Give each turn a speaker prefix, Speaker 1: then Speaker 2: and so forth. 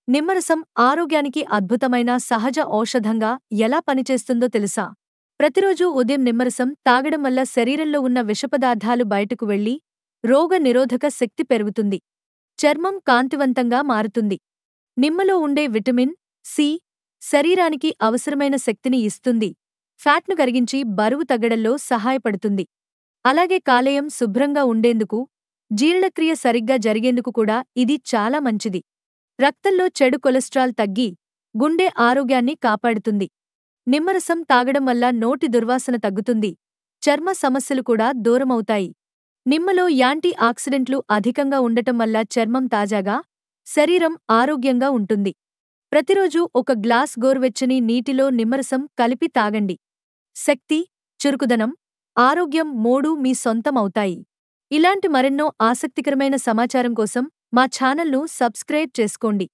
Speaker 1: నిమ్మరసం ఆరోగ్యానికి అద్భుతమైన సహజ ఔషధంగా ఎలా పనిచేస్తుందో తెలుసా? ప్రతిరోజూ ఉదయం నిమ్మరసం తాగడం వల్ల శరీరంలో ఉన్న విషపదార్థాలు బయటకు వెళ్లి రోగ నిరోధక శక్తి పెరుగుతుంది. చర్మం కాంతివంతంగా మారుతుంది. నిమ్మలో ఉండే విటమిన్ సి శరీరానికి అవసరమైన శక్తిని ఇస్తుంది. ఫ్యాట్ను కరిగించి బరువు తగ్గడంలో సహాయపడుతుంది. అలాగే కాలేయం శుభ్రంగా ఉండేందుకు, జీర్ణక్రియ సరిగ్గా జరిగేందుకు కూడా ఇది చాలా మంచిది. రక్తంలో చెడు కొలెస్ట్రాల్ తగ్గి గుండె ఆరోగ్యాన్ని కాపాడుతుంది. నిమ్మరసం తాగడం వల్ల నోటి దుర్వాసన తగ్గుతుంది. చర్మ సమస్యలు కూడా దూరమవుతాయి. నిమ్మలో యాంటీ ఆక్సిడెంట్లు అధికంగా ఉండటం వల్ల చర్మం తాజాగా, శరీరం ఆరోగ్యంగా ఉంటుంది. ప్రతిరోజూ ఒక గ్లాస్ గోరువెచ్చని నీటిలో నిమ్మరసం కలిపి తాగండి. శక్తి, చురుకుదనం, ఆరోగ్యం మూడూ మీ సొంతమవుతాయి. ఇలాంటి మరెన్నో ఆసక్తికరమైన సమాచారం కోసం మా ఛానల్ను సబ్స్క్రైబ్ చేసుకోండి.